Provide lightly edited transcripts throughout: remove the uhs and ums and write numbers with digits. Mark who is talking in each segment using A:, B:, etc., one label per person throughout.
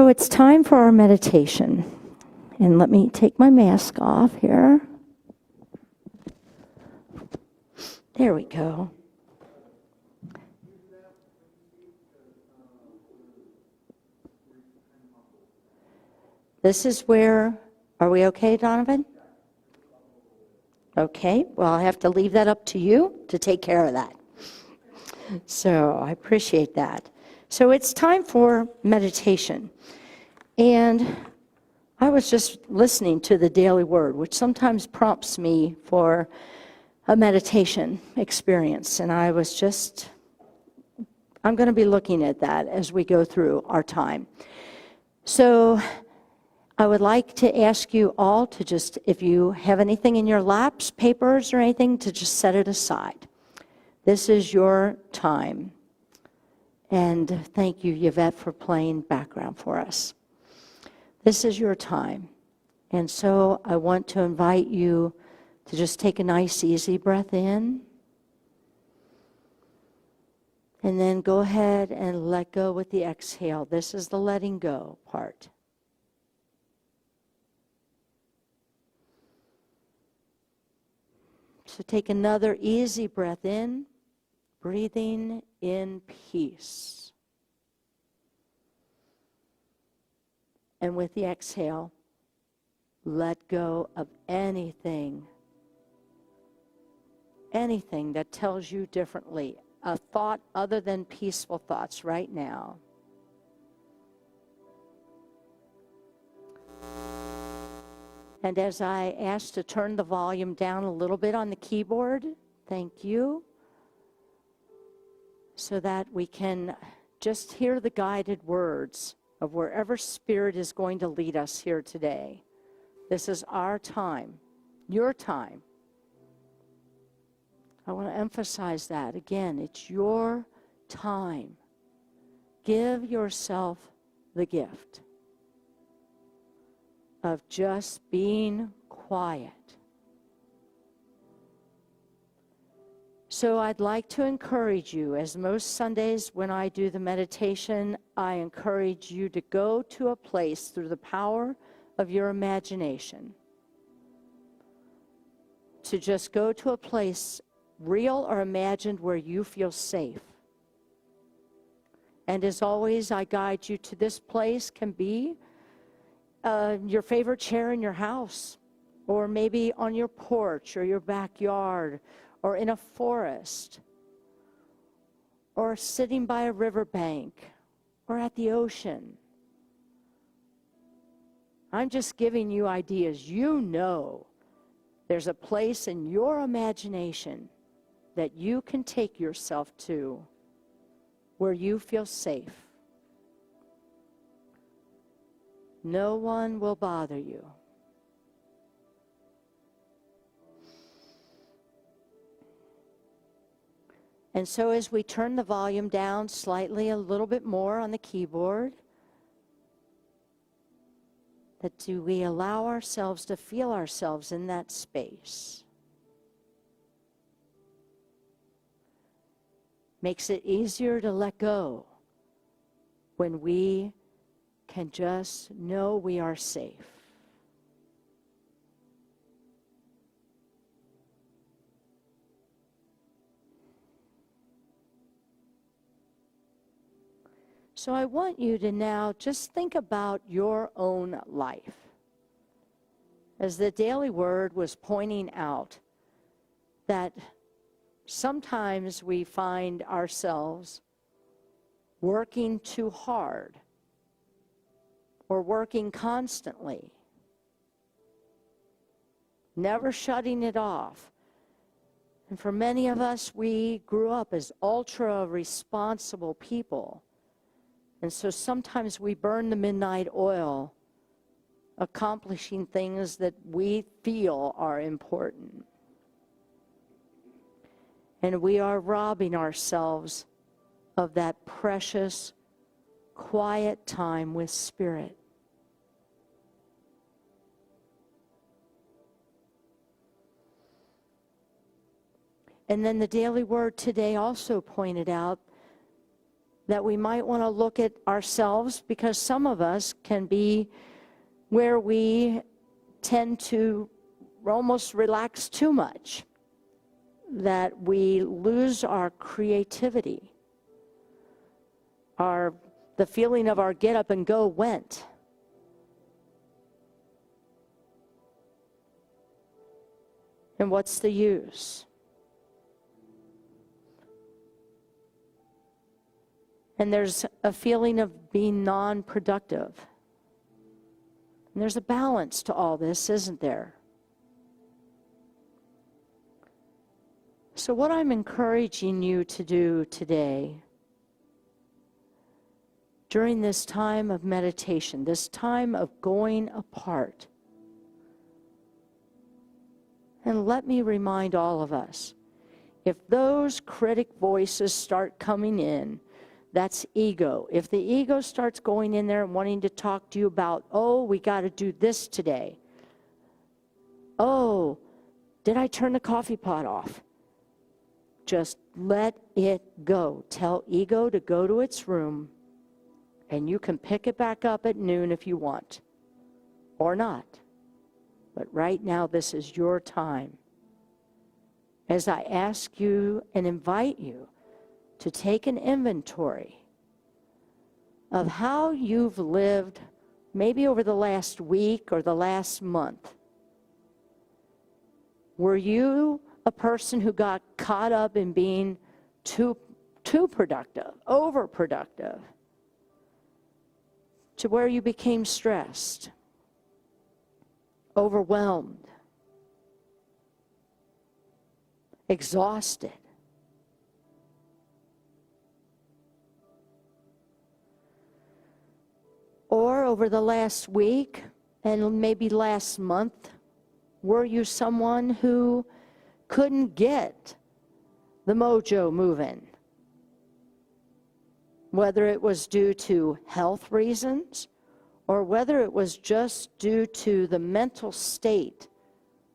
A: So it's time for our meditation. And let me take my mask off here. There we go. This is where, are we okay, Donovan? Okay, well, I have to leave that up to you to take care of that. So I appreciate that. So it's time for meditation. And I was just listening to the Daily Word, which sometimes prompts me for a meditation experience. And I'm going to be looking at that as we go through our time. So I would like to ask you all to just, if you have anything in your laps, papers or anything, to just set it aside. This is your time. And thank you, Yvette, for playing background for us. This is your time. And so I want to invite you to just take a nice, easy breath in. And then go ahead and let go with the exhale. This is the letting go part. So take another easy breath in, breathing in peace. And with the exhale, let go of anything that tells you differently, a thought other than peaceful thoughts right now. And as I ask to turn the volume down a little bit on the keyboard, thank you, so that we can just hear the guided words of wherever Spirit is going to lead us here today. This is our time, your time. I want to emphasize that again. It's your time. Give yourself the gift of just being quiet. So I'd like to encourage you, as most Sundays when I do the meditation, I encourage you to go to a place through the power of your imagination. To just go to a place, real or imagined, where you feel safe. And as always, I guide you to this place. Can be your favorite chair in your house, or maybe on your porch or your backyard, or in a forest, or sitting by a riverbank, or at the ocean. I'm just giving you ideas. You know there's a place in your imagination that you can take yourself to where you feel safe. No one will bother you. And so as we turn the volume down slightly, a little bit more on the keyboard, that do we allow ourselves to feel ourselves in that space? Makes it easier to let go when we can just know we are safe. So I want you to now just think about your own life. As the Daily Word was pointing out, that sometimes we find ourselves working too hard or working constantly, never shutting it off. And for many of us, we grew up as ultra responsible people. And so sometimes we burn the midnight oil, accomplishing things that we feel are important. And we are robbing ourselves of that precious, quiet time with Spirit. And then the Daily Word today also pointed out that we might want to look at ourselves, because some of us can be where we tend to almost relax too much, that we lose our creativity, the feeling of our get up and go went. And what's the use? And there's a feeling of being non-productive. And there's a balance to all this, isn't there? So what I'm encouraging you to do today, during this time of meditation, this time of going apart, and let me remind all of us, if those critic voices start coming in, that's ego. If the ego starts going in there and wanting to talk to you about, oh, we got to do this today. Oh, did I turn the coffee pot off? Just let it go. Tell ego to go to its room, and you can pick it back up at noon if you want, or not. But right now, this is your time. As I ask you and invite you to take an inventory of how you've lived, maybe over the last week or the last month. Were you a person who got caught up in being too productive, overproductive, to where you became stressed, overwhelmed, exhausted? Or over the last week and maybe last month, were you someone who couldn't get the mojo moving? Whether it was due to health reasons or whether it was just due to the mental state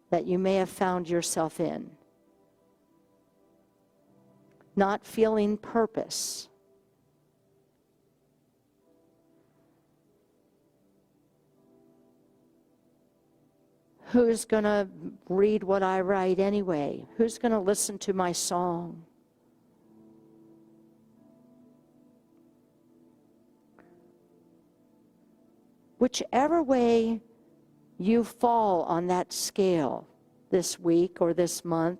A: that you may have found yourself in. Not feeling purpose. Who's going to read what I write anyway? Who's going to listen to my song? Whichever way you fall on that scale this week or this month,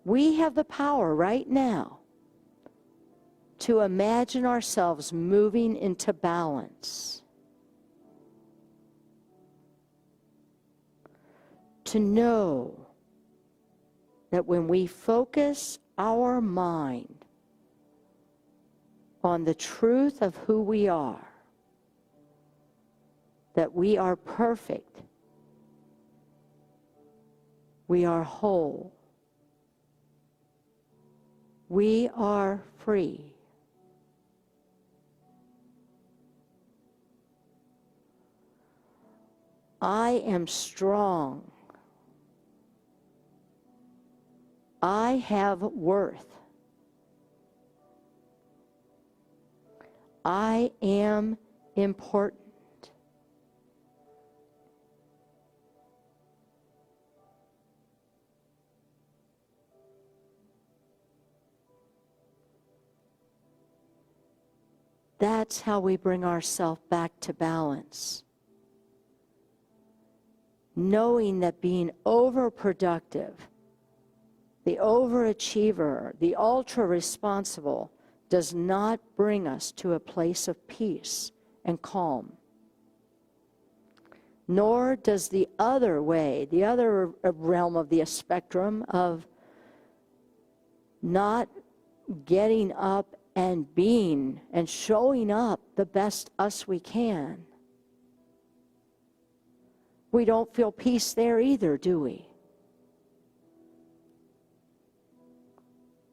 A: we have the power right now to imagine ourselves moving into balance. To know that when we focus our mind on the truth of who we are, that we are perfect, we are whole, we are free. I am strong. I have worth. I am important. That's how we bring ourselves back to balance. Knowing that being overproductive, the overachiever, the ultra-responsible, does not bring us to a place of peace and calm. Nor does the other way, the other realm of the spectrum of not getting up and being and showing up the best us we can. We don't feel peace there either, do we?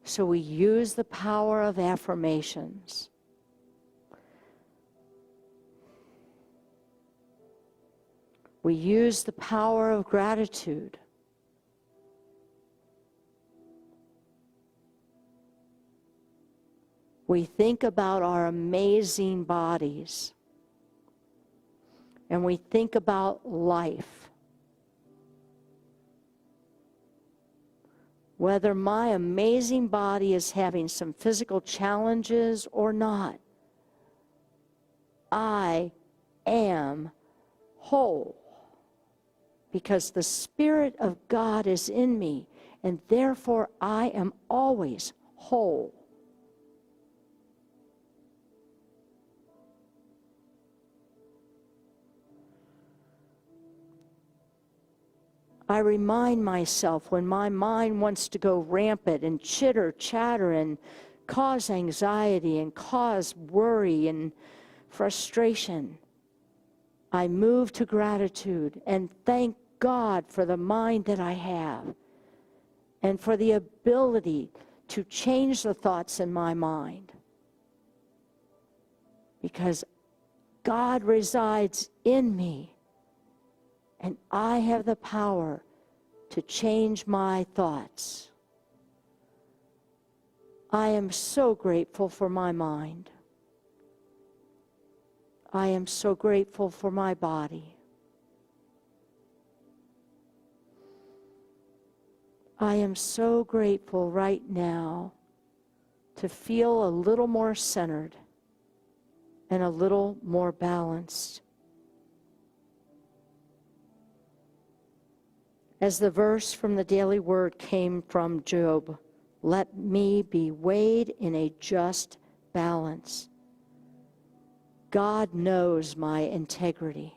A: So we use the power of affirmations. We use the power of gratitude. we think about our amazing bodies, and we think about life, whether my amazing body is having some physical challenges or not, I am whole because the Spirit of God is in me, and therefore I am always whole. I remind myself when my mind wants to go rampant and chitter, chatter, and cause anxiety and cause worry and frustration, I move to gratitude and thank God for the mind that I have and for the ability to change the thoughts in my mind. Because God resides in me, and I have the power to change my thoughts. I am so grateful for my mind. I am so grateful for my body. I am so grateful right now to feel a little more centered and a little more balanced. As the verse from the daily word came from Job, let me be weighed in a just balance. God knows my integrity.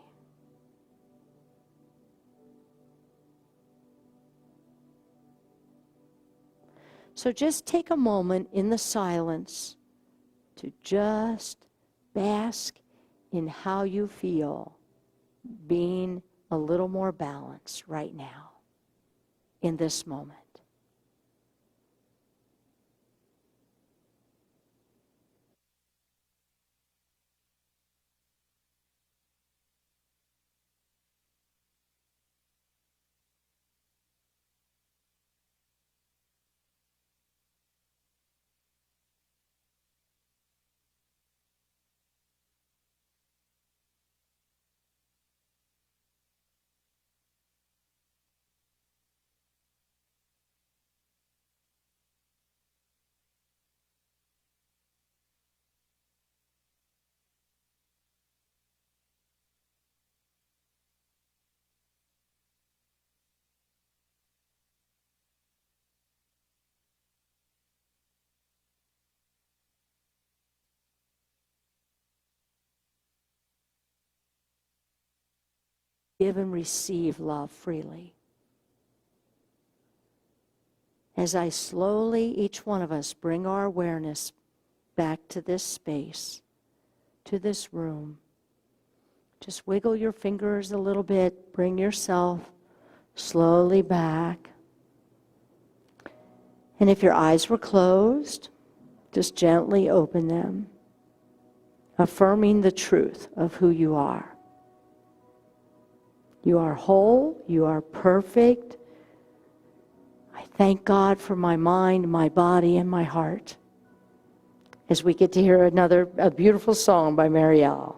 A: So just take a moment in the silence to just bask in how you feel being a little more balanced right now in this moment. Give and receive love freely. As I slowly, each one of us, bring our awareness back to this space, to this room, just wiggle your fingers a little bit, bring yourself slowly back. And if your eyes were closed, just gently open them, affirming the truth of who you are. You are whole, you are perfect. I thank God for my mind, my body, and my heart. As we get to hear a beautiful song by Marielle.